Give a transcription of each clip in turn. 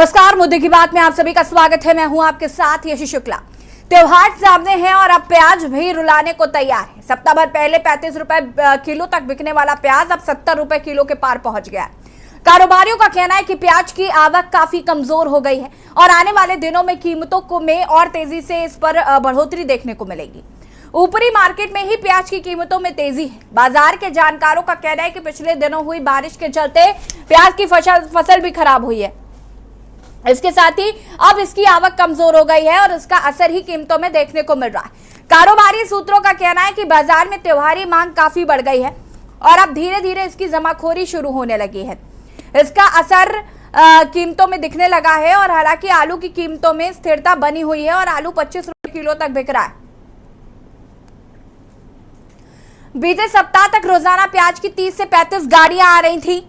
नमस्कार, मुद्दे की बात में आप सभी का स्वागत है। मैं हूं आपके साथ यशी शुक्ला। त्योहार सामने है और अब प्याज भी रुलाने को तैयार है। सप्ताह भर पहले 35 रुपए किलो तक बिकने वाला प्याज अब 70 रुपए किलो के पार पहुंच गया है। कारोबारियों का कहना है कि प्याज की आवक काफी कमजोर हो गई है और आने वाले दिनों में कीमतों को में और तेजी से इस पर बढ़ोतरी देखने को मिलेगी। ऊपरी मार्केट में ही प्याज की कीमतों में तेजी है। बाजार के जानकारों का कहना है कि पिछले दिनों हुई बारिश के चलते प्याज की फसल भी खराब हुई है। इसके साथ ही अब इसकी आवक कमजोर हो गई है और इसका असर ही कीमतों में देखने को मिल रहा है। कारोबारी सूत्रों का कहना है कि बाजार में त्योहारी मांग काफी बढ़ गई है और अब धीरे धीरे इसकी जमाखोरी शुरू होने लगी है। इसका असर कीमतों में दिखने लगा है और हालांकि आलू की कीमतों में स्थिरता बनी हुई है और आलू 25 रुपए किलो तक बिक रहा है। बीते सप्ताह तक रोजाना प्याज की 30 से 35 गाड़ियां आ रही थी,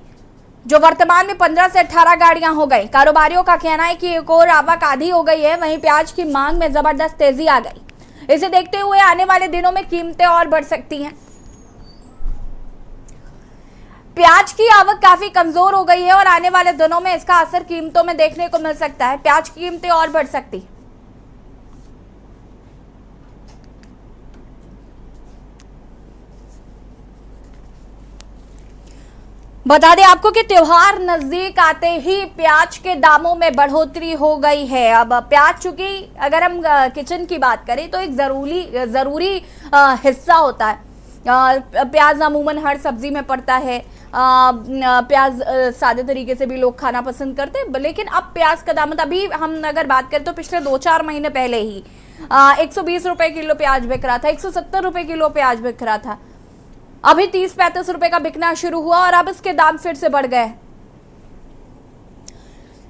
जो वर्तमान में 15 से 18 गाड़ियां हो गई। कारोबारियों का कहना है कि एक और आवक आधी हो गई है। वहीं प्याज की मांग में जबरदस्त तेजी आ गई। इसे देखते हुए आने वाले दिनों में कीमतें और बढ़ सकती हैं। प्याज की आवक काफी कमजोर हो गई है और आने वाले दिनों में इसका असर कीमतों में देखने को मिल सकता है। प्याज की कीमतें और बढ़ सकती है। बता दें आपको कि त्योहार नजदीक आते ही प्याज के दामों में बढ़ोतरी हो गई है। अब प्याज, चूंकि अगर हम किचन की बात करें तो एक जरूरी हिस्सा होता है। प्याज अमूमन हर सब्जी में पड़ता है। प्याज सादे तरीके से भी लोग खाना पसंद करते हैं, लेकिन अब प्याज का दाम, अभी हम अगर बात करें तो पिछले 2-4 महीने पहले ही 120 रुपए किलो प्याज बिक रहा था, 170 रुपए किलो प्याज बिक रहा था। अभी 30-35 रुपए का बिकना शुरू हुआ और अब इसके दाम फिर से बढ़ गए।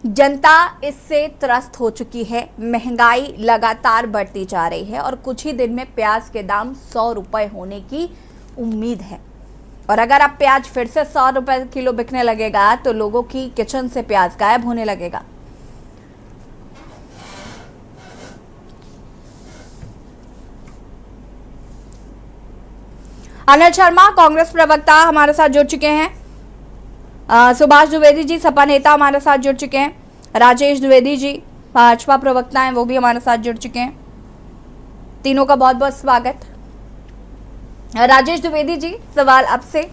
जनता इससे त्रस्त हो चुकी है। महंगाई लगातार बढ़ती जा रही है और कुछ ही दिन में प्याज के दाम 100 रुपए होने की उम्मीद है। और अगर अब प्याज फिर से 100 रुपए किलो बिकने लगेगा तो लोगों की किचन से प्याज गायब होने लगेगा। अनिल शर्मा, कांग्रेस प्रवक्ता, हमारे साथ जुड़ चुके हैं। सुभाष द्विवेदी जी, सपा नेता, हमारे साथ जुड़ चुके हैं। राजेश द्विवेदी जी, भाजपा प्रवक्ता हैं, वो भी हमारे साथ जुड़ चुके हैं। तीनों का बहुत बहुत स्वागत। राजेश द्विवेदी जी, सवाल आपसे,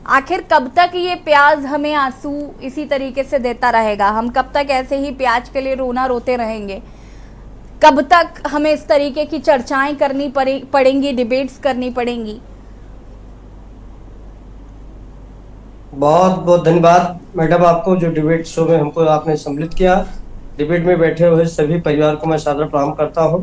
आखिर कब तक ये प्याज हमें आंसू इसी तरीके से देता रहेगा? हम कब तक ऐसे ही प्याज के लिए रोना रोते रहेंगे? कब तक हमें इस तरीके की चर्चाएं करनी पड़ेंगी, डिबेट्स करनी पड़ेंगी? बहुत बहुत धन्यवाद मैडम आपको, जो डिबेट शो में हमको आपने सम्मिलित किया। डिबेट में बैठे हुए सभी परिवार को मैं सादर प्रणाम करता हूं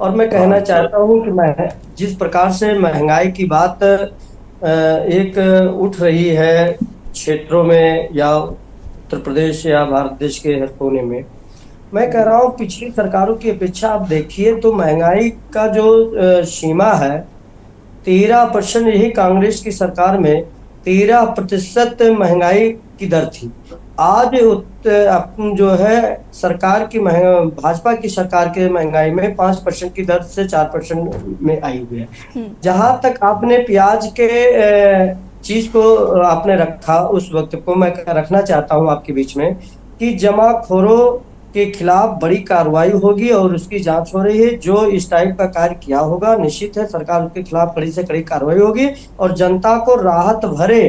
और मैं कहना चाहता हूं कि मैं जिस प्रकार से महंगाई की बात एक उठ रही है क्षेत्रों में या उत्तर प्रदेश या भारत देश के हर कोने में, मैं कह रहा हूं पिछली सरकारों की अपेक्षा आप देखिए तो महंगाई का जो सीमा है 13%, यही कांग्रेस की सरकार में 13% महंगाई की दर थी। आज जो है सरकार की भाजपा की सरकार के महंगाई में 5% की दर से 4% में आई हुई है। जहां तक आपने प्याज के चीज को आपने रखा, उस वक्त को मैं रखना चाहता हूं आपके बीच में कि जमाखोरों के खिलाफ बड़ी कार्रवाई होगी और उसकी जांच हो रही है। जो इस टाइप का कार्य किया होगा, निश्चित है सरकार उसके खिलाफ कड़ी से कड़ी कार्रवाई होगी और जनता को राहत भरे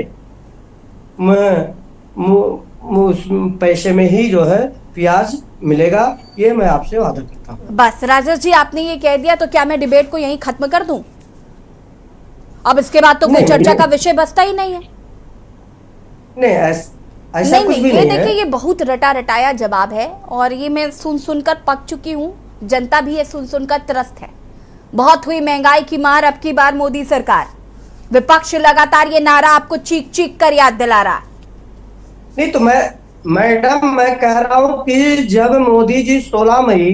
पैसे में ही जो है प्याज मिलेगा, ये मैं आपसे वादा करता हूँ। बस राजेश जी, आपने ये कह दिया तो क्या मैं डिबेट को यहीं खत्म कर दूं? अब इसके बाद तो कोई चर्चा का विषय बचता ही नहीं है। नहीं, ऐसा कुछ भी नहीं, ये देखिए, ये बहुत रटा रटाया जवाब है और ये मैं सुन सुनकर पक चुकी हूँ। जनता भी ये सुन सुनकर त्रस्त है। बहुत हुई महंगाई की मार, अब की बार मोदी सरकार। विपक्ष लगातार ये नारा आपको चीख चीख कर याद दिला रहा है। नहीं तो मैडम मैं कह रहा हूँ कि जब मोदी जी 16 मई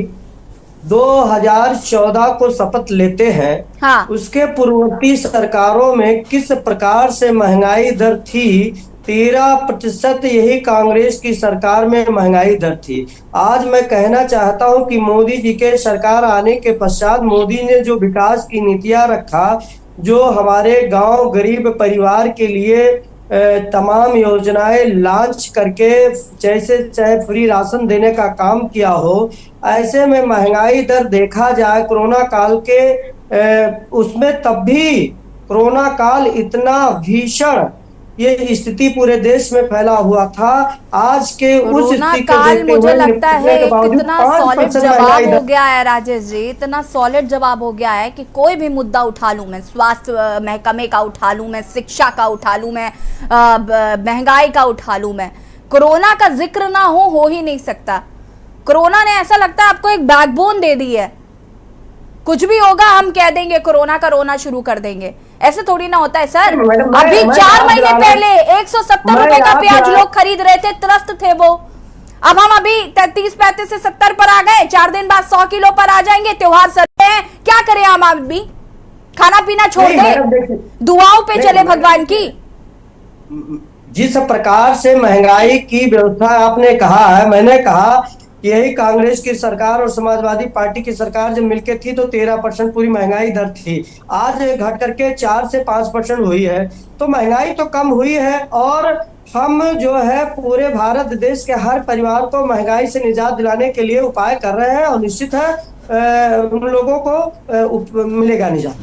2014 को शपथ लेते हैं, हाँ, उसके पूर्ववर्ती सरकारों में किस प्रकार से महंगाई दर थी? 13%, यही कांग्रेस की सरकार में महंगाई दर थी। आज मैं कहना चाहता हूं कि मोदी जी के सरकार आने के पश्चात मोदी ने जो विकास की नीतियां रखा, जो हमारे गांव गरीब परिवार के लिए तमाम योजनाएं लॉन्च करके जैसे चाहे फ्री राशन देने का काम किया हो। ऐसे में महंगाई दर देखा जाए कोरोना काल के उसमें तब भी कोरोना काल इतना भीषण ये स्थिति पूरे देश में फैला हुआ था। आज के उस कोरोना स्थिति को काल देखते मुझे हुए लगता है कितना सॉलिड 5% जवाब महंगाई हो दर। गया है राजेश जी, इतना सॉलिड जवाब हो गया है कि कोई भी मुद्दा उठा लूं मैं, स्वास्थ्य महकमे का उठा लूं मैं, शिक्षा का उठा लूं मैं, महंगाई का उठा लूं मैं, कोरोना का जिक्र ना हो ही नहीं सकता। कोरोना ने ऐसा लगता है आपको एक बैकबोन दे दी है, कुछ भी होगा हम कह देंगे कोरोना का रोना शुरू कर देंगे। ऐसे थोड़ी ना होता है सर। अभी 4 महीने पहले 170 रुपए का प्याज लोग खरीद रहे थे, त्रस्त थे वो। अब हम अभी 33-35 से 70 पर आ गए, 4 दिन बाद 100 किलो पर आ जाएंगे। त्योहार सर हैं, क्या करें हम अभी? खाना पीना छोड़ दें, दुआओं पे चले भगवान की। जिस प्रकार से महंगाई की व्यवस्था आपने कहा है, मैंने कहा यही कांग्रेस की सरकार और समाजवादी पार्टी की सरकार जब मिलकर थी तो 13% पूरी महंगाई दर थी। आज घट करके 4 से 5% हुई है, तो महंगाई तो कम हुई है। और हम जो है पूरे भारत देश के हर परिवार को महंगाई से निजात दिलाने के लिए उपाय कर रहे हैं और निश्चित है उन लोगों को मिलेगा निजात।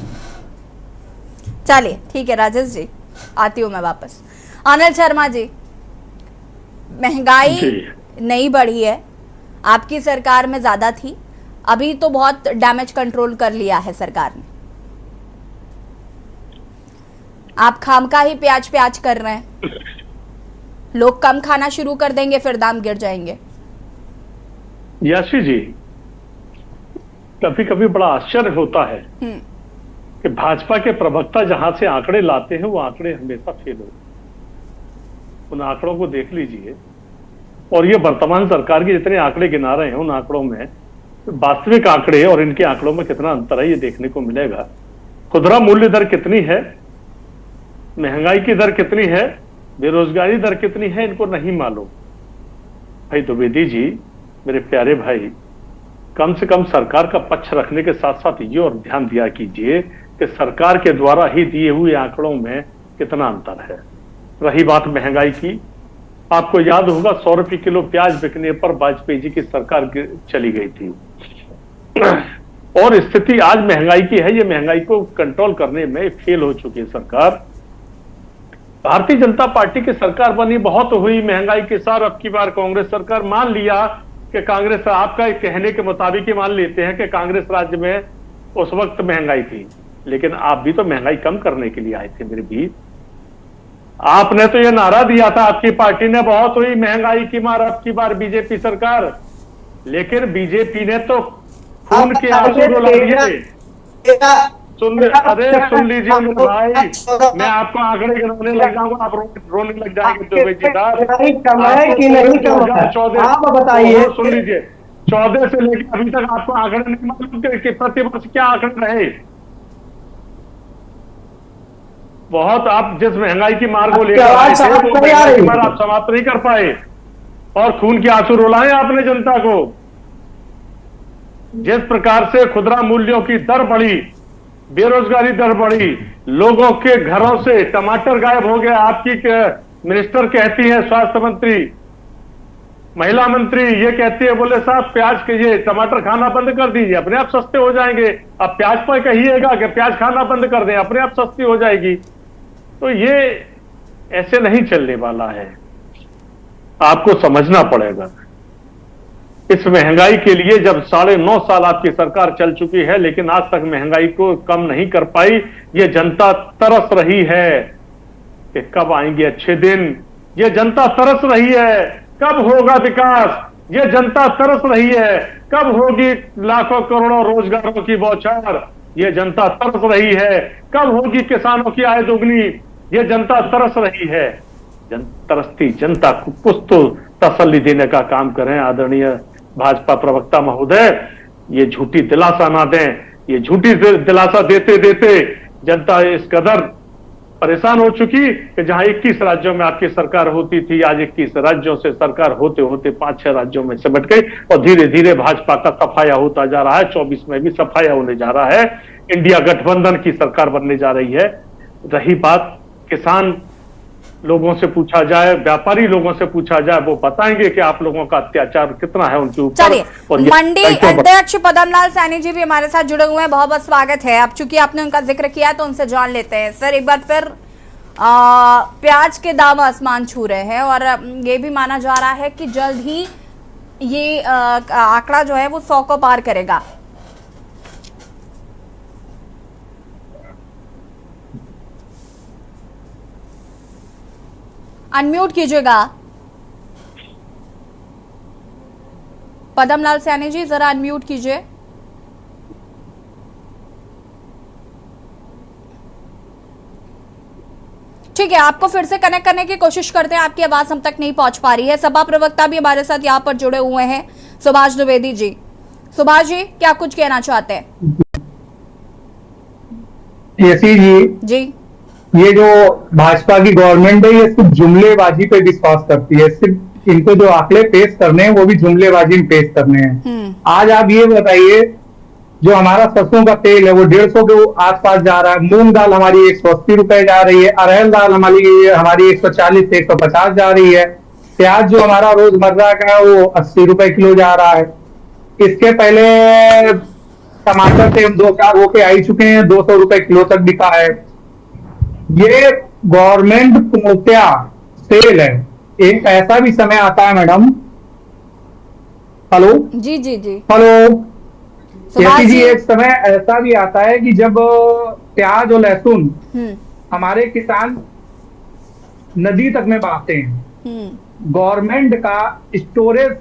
चलिए ठीक है राजेश जी, आती हूँ मैं वापस। आनंद शर्मा जी, महंगाई नहीं बढ़ी है, आपकी सरकार में ज्यादा थी, अभी तो बहुत डैमेज कंट्रोल कर लिया है सरकार ने। आप खामका ही प्याज प्याज कर रहे हैं, लोग कम खाना शुरू कर देंगे फिर दाम गिर जाएंगे। याशी जी, कभी कभी बड़ा आश्चर्य होता है कि भाजपा के प्रवक्ता जहां से आंकड़े लाते हैं वो आंकड़े हमेशा फेल होते हैं। उन आंकड़ों को देख लीजिए, और ये वर्तमान सरकार के जितने आंकड़े गिना रहे हैं उन आंकड़ों में वास्तविक आंकड़े और इनके आंकड़ों में कितना अंतर है ये देखने को मिलेगा। खुदरा मूल्य दर कितनी है, महंगाई की दर कितनी है, बेरोजगारी दर कितनी है, इनको नहीं मालूम। भाई द्विवेदी जी, मेरे प्यारे भाई, कम से कम सरकार का पक्ष रखने के साथ साथ ये और ध्यान दिया कीजिए कि सरकार के द्वारा ही दिए हुए आंकड़ों में कितना अंतर है। रही बात महंगाई की, आपको याद होगा 100 रुपए किलो प्याज बिकने पर वाजपेयी जी की सरकार चली गई थी। और स्थिति आज महंगाई की है, ये महंगाई को कंट्रोल करने में फेल हो चुकी है सरकार। भारतीय जनता पार्टी की सरकार बनी, बहुत हुई महंगाई के साथ। अब की बार कांग्रेस सरकार, मान लिया कि कांग्रेस, आपका कहने के मुताबिक ही मान लेते हैं कि कांग्रेस राज्य में उस वक्त महंगाई थी, लेकिन आप भी तो महंगाई कम करने के लिए आए थे मेरे बीच। आपने तो ये नारा दिया था, आपकी पार्टी ने, बहुत हुई महंगाई की मार अब की बार बीजेपी सरकार, लेकिन बीजेपी ने तो खून के आंसू रुला दिए। अरे सुन लीजिए भाई, मैं आपको आंकड़े गिनाने लग जाऊंगा, आप रोने लग जाएंगे। आप बताइए, सुन लीजिए, 14 से लेकर अभी तक आपको आंकड़े नहीं मालूम कि प्रतिवर्ष क्या आंकड़े रहे। बहुत आप जिस महंगाई की मार को लेकर आए थे वो महंगाई की मार आप समाप्त नहीं कर पाए, और खून के आंसू रुलाए आपने जनता को। जिस प्रकार से खुदरा मूल्यों की दर बढ़ी, बेरोजगारी दर बढ़ी, लोगों के घरों से टमाटर गायब हो गया। आपकी मिनिस्टर कहती है, स्वास्थ्य मंत्री, महिला मंत्री ये कहती है, बोले साहब प्याज के ये टमाटर खाना बंद कर दीजिए, अपने आप सस्ते हो जाएंगे। अब प्याज पर कहिएगा कि प्याज खाना बंद कर दें, अपने आप सस्ती हो जाएगी। तो ये ऐसे नहीं चलने वाला है, आपको समझना पड़ेगा। इस महंगाई के लिए जब 9.5 साल आपकी सरकार चल चुकी है, लेकिन आज तक महंगाई को कम नहीं कर पाई। ये जनता तरस रही है कि कब आएंगे अच्छे दिन। ये जनता तरस रही है कब होगा विकास। ये जनता तरस रही है कब होगी लाखों करोड़ों रोजगारों की बौछार। ये जनता तरस रही है कब होगी किसानों की आय दोगुनी। ये जनता तरस रही है। तरसती जनता को कुछ तो तसल्ली देने का काम करें आदरणीय भाजपा प्रवक्ता महोदय। ये झूठी दिलासा ना दें। ये झूठी दिलासा देते देते जनता इस कदर परेशान हो चुकी कि जहां 21 राज्यों में आपकी सरकार होती थी, आज 21 राज्यों से सरकार होते होते 5-6 राज्यों में सिमट गई और धीरे धीरे भाजपा का सफाया होता जा रहा है। 24 में भी सफाया होने जा रहा है। इंडिया गठबंधन की सरकार बनने जा रही है। रही बात किसान लोगों से पूछा जाए, व्यापारी लोगों से पूछा जाए, वो बताएंगे कि आप लोगों का अत्याचार कितना है उनके ऊपर। चलिए, मंडी अध्यक्ष पदमलाल सैनी जी भी हमारे साथ जुड़े हुए हैं, बहुत बहुत स्वागत है। अब चूंकि आपने उनका जिक्र किया तो उनसे जान लेते हैं। सर, एक बार फिर प्याज के दाम आसमान छू रहे हैं और ये भी माना जा रहा है कि जल्द ही ये आंकड़ा जो है वो 100 को पार करेगा। अनम्यूट कीजिएगा पदमलाल सैनी जी, जरा अनम्यूट कीजिए। ठीक है, आपको फिर से कनेक्ट करने की कोशिश करते हैं, आपकी आवाज हम तक नहीं पहुंच पा रही है। सभा प्रवक्ता भी हमारे साथ यहाँ पर जुड़े हुए हैं, सुभाष द्विवेदी जी। सुभाष जी, क्या कुछ कहना चाहते हैं? जी, ये जो भाजपा की गवर्नमेंट है, ये सिर्फ जुमलेबाजी पे विश्वास करती है। सिर्फ इनको जो आंकड़े पेश करने हैं वो भी जुमलेबाजी में पेश करने हैं। आज आप ये बताइए, जो हमारा सरसों का तेल है वो 150 के आसपास जा रहा है, मूंग दाल हमारी 180 रुपए जा रही है, अरहर दाल हमारी 140 से 150 जा रही है, प्याज जो हमारा रोजमर्रा का है वो 80 रुपए किलो जा रहा है। इसके पहले टमाटर से हम 2-4 होके आ चुके हैं, 200 रुपए किलो तक बिका है। ये गवर्नमेंट पूर्णतया सेल है। एक ऐसा भी समय आता है मैडम, हेलो जी जी जी, हेलो जी, एक समय ऐसा भी आता है कि जब प्याज और लहसुन हमारे किसान नदी तक में बहाते हैं। गवर्नमेंट का स्टोरेज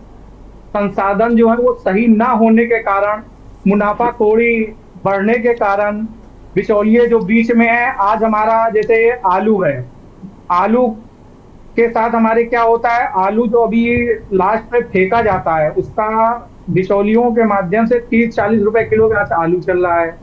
संसाधन जो है वो सही ना होने के कारण, मुनाफाखोरी बढ़ने के कारण, बिचौलिए जो बीच में है। आज हमारा जैसे आलू है, आलू के साथ हमारे क्या होता है, आलू जो अभी लास्ट में फेंका जाता है उसका बिचौलियों के माध्यम से 30-40 रुपए किलो का आलू चल रहा है।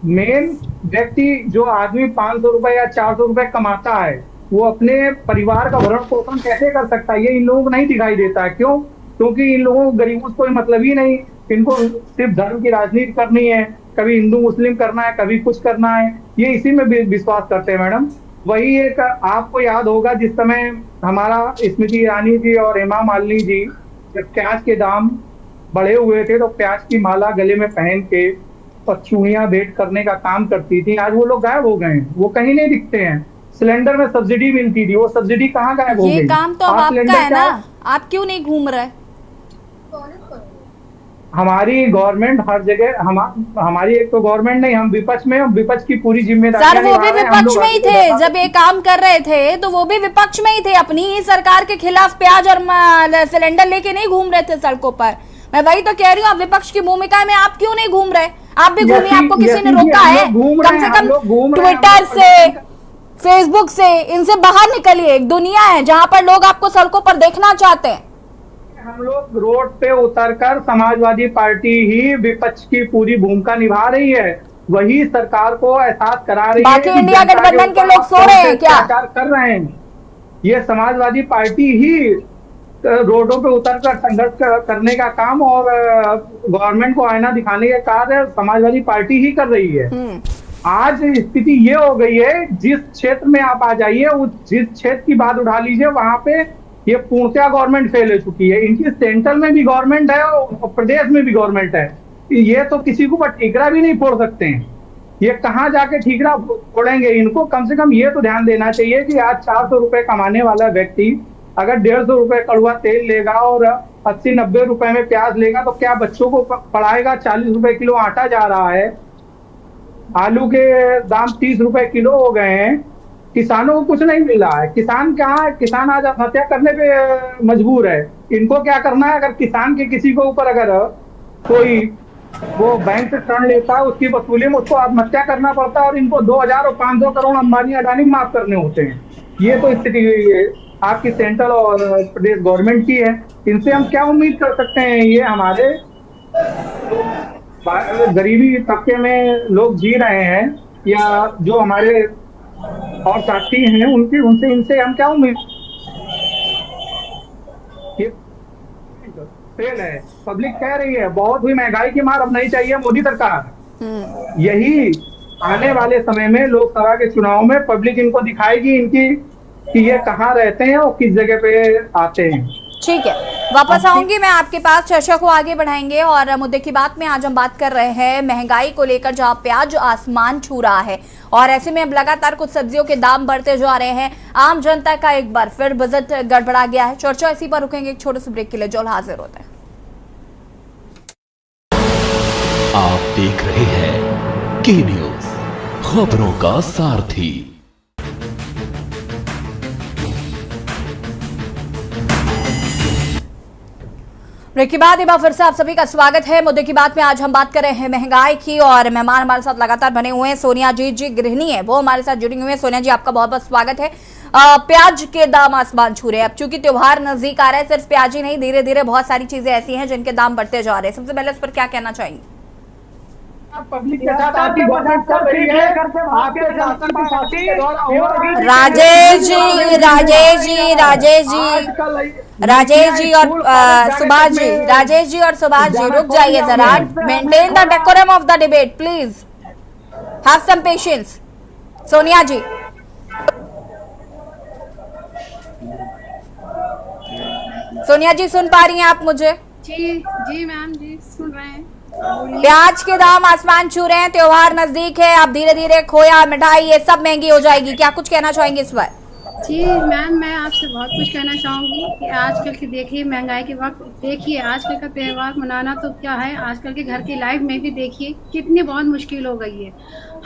मेन व्यक्ति जो आदमी 500 रुपए या 400 रुपए कमाता है वो अपने परिवार का भरण पोषण कैसे कर सकता है, ये इन लोगों को नहीं दिखाई देता है। क्यों? क्योंकि इन लोगों को गरीबों से कोई मतलब ही नहीं। इनको सिर्फ धर्म की राजनीति करनी है, कभी हिंदू मुस्लिम करना है, कभी कुछ करना है, ये इसी में विश्वास करते हैं मैडम। वही एक आपको याद होगा जिस समय हमारा स्मृति ईरानी जी और हेमा मालिनी जी जब प्याज के दाम बढ़े हुए थे तो प्याज की माला गले में पहन के और चूड़ियां भेंट करने का काम करती थी। आज वो लोग गायब हो गए हैं, वो कहीं नहीं दिखते हैं। सिलेंडर में सब्सिडी मिलती थी, वो सब्सिडी कहाँ गायब हो गई? ये काम तो अब आपका है ना, आप क्यों नहीं घूम रहे? हमारी गवर्नमेंट हर जगह, हमारी एक तो गवर्नमेंट नहीं, हम विपक्ष में, विपक्ष की पूरी जिम्मेदारी। सर, वो भी विपक्ष में ही थे जब ये काम कर रहे थे, तो वो भी विपक्ष में ही थे, अपनी ही सरकार के खिलाफ प्याज और सिलेंडर लेके नहीं घूम रहे थे सड़कों पर। मैं वही तो कह रही हूँ, आप विपक्ष की भूमिका में आप क्यों नहीं घूम रहे? आप भी घूमिए, आपको किसी ने रोका है? कम से कम ट्विटर से, फेसबुक से इनसे बाहर निकलिए। एक दुनिया है जहाँ पर लोग आपको सड़कों पर देखना चाहते हैं। हम लोग रोड पे उतरकर समाजवादी पार्टी ही विपक्ष की पूरी भूमिका निभा रही है, वही सरकार को एहसास करा रही है। बाकी इंडिया गठबंधन के लोग सो रहे हैं क्या? कर रहे हैं। ये समाजवादी पार्टी ही रोडों पे उतरकर संघर्ष करने का काम और गवर्नमेंट को आईना दिखाने का कार्य समाजवादी पार्टी ही कर रही है। आज स्थिति ये हो गई है, जिस क्षेत्र में आप आ जाइए, उस जिस क्षेत्र की बात उठा लीजिए, वहां पे ये पूर्णतया गवर्नमेंट फेल हो चुकी है। इनकी सेंट्रल में भी गवर्नमेंट है और प्रदेश में भी गवर्नमेंट है। ये तो किसी को ठीकरा भी नहीं फोड़ सकते हैं। ये कहाँ जाके ठीकरा फोड़ेंगे? इनको कम से कम ये तो ध्यान देना चाहिए कि आज 400 रुपए कमाने वाला व्यक्ति अगर 150 रुपए कड़वा तेल लेगा और 80-90 रुपए में प्याज लेगा तो क्या बच्चों को पढ़ाएगा? 40 रुपए किलो आटा जा रहा है, आलू के दाम 30 रुपए किलो हो गए हैं, किसानों को कुछ नहीं मिल रहा है। किसान कहाँ है? किसान आज आत्महत्या करने पे मजबूर है। इनको क्या करना है? अगर किसान के किसी को ऊपर अगर कोई वो बैंक से ऋण लेता है, उसकी वसूली में उसको आत्महत्या करना पड़ता है और इनको 2000 और 500 करोड़ अंबानी अडानी माफ करने होते हैं। ये तो स्थिति आपकी सेंट्रल और प्रदेश गवर्नमेंट की है। इनसे हम क्या उम्मीद कर सकते हैं? ये हमारे गरीबी तबके में लोग जी रहे हैं या जो हमारे और साथी हैं उनसे इनसे हम क्या उम्मीद? फेल है। पब्लिक कह रही है बहुत हुई महंगाई की मार, अब नहीं चाहिए मोदी सरकार। यही आने वाले समय में लोकसभा के चुनाव में पब्लिक इनको दिखाएगी, इनकी कि ये कहाँ रहते हैं और किस जगह पे आते हैं। ठीक है, वापस आऊंगी मैं आपके पास, चर्चा को आगे बढ़ाएंगे। और मुद्दे की बात में आज हम बात कर रहे हैं महंगाई को लेकर, जहां प्याज आसमान छू रहा है और ऐसे में अब लगातार कुछ सब्जियों के दाम बढ़ते जा रहे हैं। आम जनता का एक बार फिर बजट गड़बड़ा गया है। चर्चा इसी पर रुकेंगे, एक छोटे से ब्रेक के लिए जल्द हाजिर होते हैं। आप देख रहे हैं के न्यूज, खबरों का सारथी। ब्रेक के बाद एक बार फिर से आप सभी का स्वागत है। मुद्दे की बात में आज हम बात कर रहे हैं महंगाई की और मेहमान हमारे साथ लगातार बने हुए हैं। सोनिया जी गृहिणी है, वो हमारे साथ जुड़ी हुई है। सोनिया जी, आपका बहुत बहुत स्वागत है। प्याज के दाम आसमान छू रहे हैं। अब चूंकि त्योहार नजदीक आ रहा है, सिर्फ प्याज ही नहीं, धीरे धीरे बहुत सारी चीजें ऐसी हैं जिनके दाम बढ़ते जा रहे हैं। सबसे पहले इस पर क्या कहना चाहेंगे? राजेश जी और सुभाष जी रुक जाइए जरा। Maintain the decorum of the debate please, have some patience. Sonia ji, सुन पा रही हैं आप मुझे? जी मैम जी, सुन रहे हैं। प्याज के दाम आसमान छू रहे हैं, त्योहार नजदीक है, अब धीरे धीरे खोया मिठाई ये सब महंगी हो जाएगी, क्या कुछ कहना चाहेंगे इस बार? जी मैम, मैं आपसे बहुत कुछ कहना चाहूँगी कि आजकल की देखिए महंगाई के वक्त, देखिए आजकल का त्यौहार मनाना तो क्या है, आजकल के घर की लाइफ में भी देखिए कितनी बहुत मुश्किल हो गई है।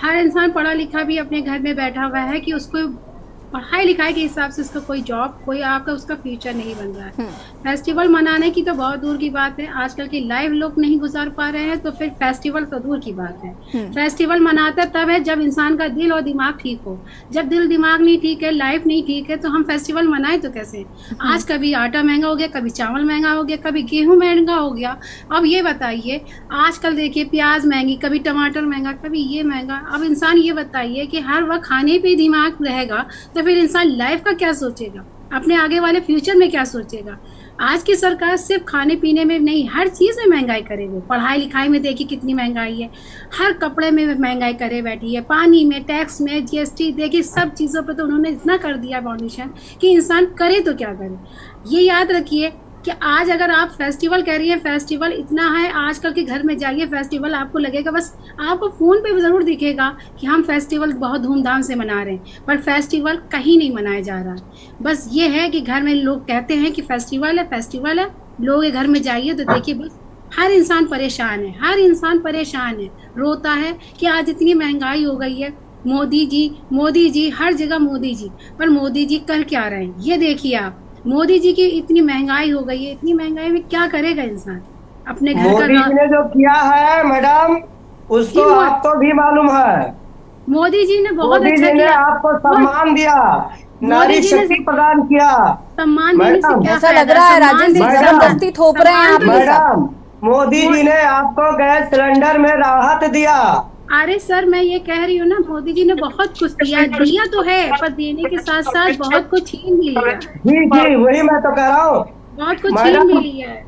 हर इंसान पढ़ा लिखा भी अपने घर में बैठा हुआ है कि उसको पढ़ाई लिखाई के हिसाब से उसका कोई जॉब, कोई आपका उसका फ्यूचर नहीं बन रहा है। फेस्टिवल मनाने की तो बहुत दूर की बात है, आजकल की लाइफ लोग नहीं गुजार पा रहे हैं, तो फिर फेस्टिवल तो दूर की बात है। फेस्टिवल मनाते तब है जब इंसान का दिल और दिमाग ठीक हो। जब दिल दिमाग नहीं ठीक है, लाइफ नहीं ठीक है, तो हम फेस्टिवल मनाए तो कैसे? आज कभी आटा महंगा हो गया, कभी चावल महंगा हो गया, कभी गेहूँ महंगा हो गया। अब ये बताइए, आजकल देखिए प्याज महंगी, कभी टमाटर महंगा, कभी ये महंगा। अब इंसान ये बताइए कि हर वक्त खाने पे दिमाग रहेगा तो फिर इंसान लाइफ का क्या सोचेगा, अपने आगे वाले फ्यूचर में क्या सोचेगा? आज की सरकार सिर्फ खाने पीने में नहीं, हर चीज़ में महंगाई करे। वो पढ़ाई लिखाई में देखिए कितनी महंगाई है, हर कपड़े में महंगाई करे बैठी है, पानी में, टैक्स में, जीएसटी, देखिए सब चीज़ों पे तो उन्होंने इतना कर दिया फाउंडेशन कि इंसान करे तो क्या करे। ये याद रखिए कि आज अगर आप फेस्टिवल कह रही हैं, फेस्टिवल इतना है, आजकल के घर में जाइए फेस्टिवल आपको लगेगा, बस आपको फ़ोन पे ज़रूर दिखेगा कि हम फेस्टिवल बहुत धूमधाम से मना रहे हैं, पर फेस्टिवल कहीं नहीं मनाया जा रहा है। बस ये है कि घर में लोग कहते हैं कि फेस्टिवल है, लोग के घर में जाइए तो देखिए बस हर इंसान परेशान है, हर इंसान परेशान है, रोता है कि आज इतनी महंगाई हो गई है। मोदी जी हर जगह मोदी जी, पर मोदी जी कर क्या रहे हैं ये देखिए आप। मोदी जी की इतनी महंगाई हो गई है, इतनी महंगाई में क्या करेगा इंसान अपने घर का? मोदी जी ने जो किया है मैडम, उसको आपको भी मालूम है। मोदी जी ने बहुत अच्छा किया। मोदी जी ने आपको सम्मान दिया, नारी शक्ति प्रदान किया। सम्मान देने से क्या ऐसा लग रहा है राजेश जी जबरदस्ती थोप रहे हैं आप। मैडम, मोदी जी ने आपको गैस सिलेंडर में राहत दिया। अरे सर, मैं ये कह रही हूँ ना, मोदी जी ने बहुत कुछ दिया तो है, पर देने के साथ साथ बहुत कुछ छीन भी लिया। जी वही मैं तो कह रहा हूँ, बहुत कुछ छीन भी लिया है।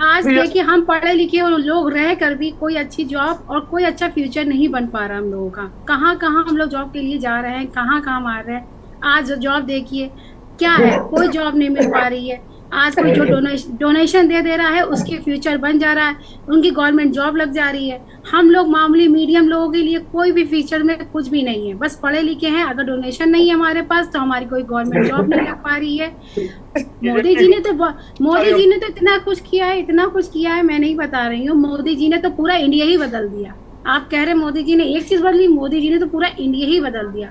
आज देखिए हम पढ़े लिखे और लोग रह कर भी कोई अच्छी जॉब और कोई अच्छा फ्यूचर नहीं बन पा रहा हम लोगों का। कहाँ हम लोग जॉब के लिए जा रहे हैं, कहाँ मार रहे हैं। आज जॉब देखिए क्या है, कोई जॉब नहीं मिल पा रही है। आज कोई जो डोनेशन दे रहा है उसके फ्यूचर बन जा रहा है, उनकी गवर्नमेंट जॉब लग जा रही है। हम लोग मामूली मीडियम लोगों के लिए कोई भी फ्यूचर में कुछ भी नहीं है, बस पढ़े लिखे हैं, अगर डोनेशन नहीं है हमारे पास तो हमारी कोई गवर्नमेंट जॉब नहीं लग पा रही है। मोदी जी ने तो इतना कुछ किया है, मैं नहीं बता रही हूँ। मोदी जी ने तो पूरा इंडिया ही बदल दिया। आप कह रहे मोदी जी ने एक चीज बदली, मोदी जी ने तो पूरा इंडिया ही बदल दिया।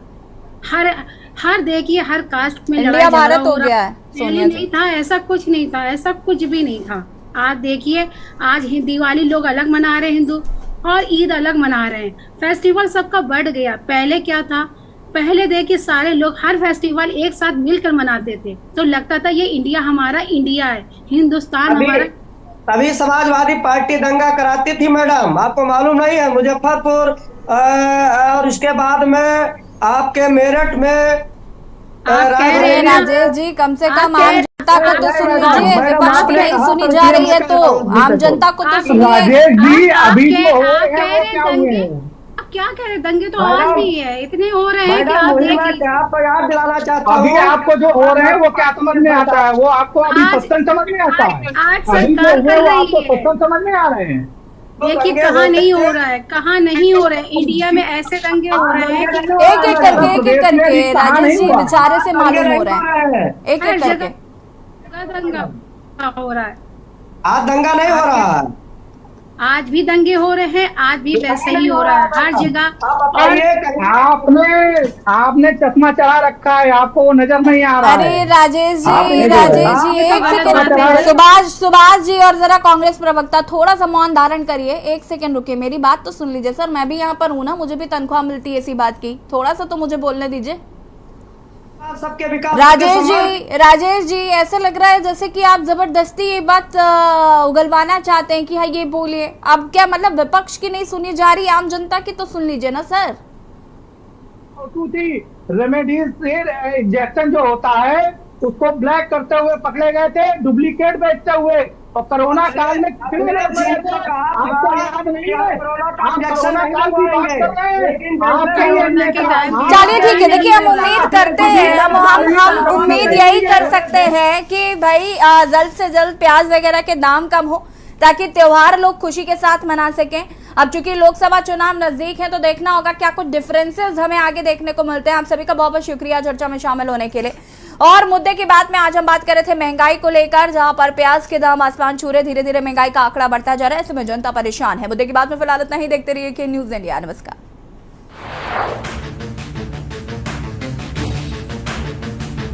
हर देखिए हर कास्ट में इंडिया भारत हो गया है। पहले नहीं था, ऐसा कुछ नहीं था, ऐसा कुछ भी नहीं था। आज देखिए, आज दिवाली लोग अलग मना रहे हैं हिंदू, और ईद अलग मना रहे हैं। फेस्टिवल सबका बढ़ गया। पहले क्या था, पहले देखिए सारे लोग हर फेस्टिवल एक साथ मिलकर मनाते थे, तो लगता था ये इंडिया हमारा इंडिया है, हिंदुस्तान हमारा। तभी समाजवादी पार्टी दंगा कराती थी मैडम, आपको मालूम नहीं है? मुजफ्फरपुर और उसके बाद में आपके मेरठ में। राजेश जी, कम से कम आम जनता को तो सुन लीजिए, विपक्ष की नहीं सुनी जा रही है तो आम जनता को तो सुनिए। राजेश जी, अभी जो क्या कह रहे, दंगे तो आज भी है, इतने हो रहे हैं कि आप देखिए। आपको याद दिलाना चाहता अभी हूँ, आपको जो हो रहे हैं वो क्या समझ में आता है? वो आपको अभी सत्संग समझ में आता है? आज अभी सरकार जो कर वो रही आपको है, सत्संग समझ में आ रहे हैं? देखिए कहाँ नहीं हो रहा है, कहाँ नहीं हो रहा है। इंडिया में ऐसे दंगे हो रहे हैं कि एक एक करके राजेश जी बेचारे से मालूम हो रहा है, एक हर एक करके जगह दंगा हो रहा है। आज दंगा नहीं हो रहा है, आज भी दंगे हो रहे हैं, आज भी वैसे ही हो रहा है हर जगह। और आपने चश्मा चढ़ा रखा है, आपको वो नजर नहीं आ रहा है। अरे राजेश जी एक सेकंड, सुभाष जी और जरा कांग्रेस प्रवक्ता थोड़ा सा मौन धारण करिए, एक सेकंड रुकिए, मेरी बात तो सुन लीजिए। सर मैं भी यहाँ पर हूँ ना, मुझे भी तनख्वाह मिलती है इसी बात की, थोड़ा सा तो मुझे बोलने दीजिए। सबके विकास। राजेश जी ऐसा लग रहा है जैसे कि आप जबरदस्ती ये बात उगलवाना चाहते हैं कि हाँ ये बोलिए। अब क्या मतलब विपक्ष की नहीं सुनी जा रही, आम जनता की तो सुन लीजिए ना सर। रेमेडीज से इंजेक्शन जो होता है उसको ब्लैक करते हुए पकड़े गए थे, डुप्लीकेट बेचते हुए, और कोरोना काल में आपको याद नहीं है? चलिए ठीक है, देखिए हम उम्मीद करते हैं, हम उम्मीद यही कर सकते हैं कि भाई जल्द से जल्द प्याज वगैरह के दाम कम हो ताकि त्योहार लोग खुशी के साथ मना सकें। अब चूंकि लोकसभा चुनाव नजदीक है तो देखना होगा क्या कुछ डिफरेंसेस हमें आगे देखने को मिलते हैं। आप सभी का बहुत बहुत शुक्रिया चर्चा में शामिल होने के लिए। और मुद्दे की बात में आज हम बात कर रहे थे महंगाई को लेकर, जहां पर प्याज के दाम आसमान छू रहे, धीरे धीरे महंगाई का आंकड़ा बढ़ता जा रहा है, ऐसे में जनता परेशान है। मुद्दे की बात में फिलहाल इतना ही, देखते रहिए के न्यूज इंडिया। नमस्कार।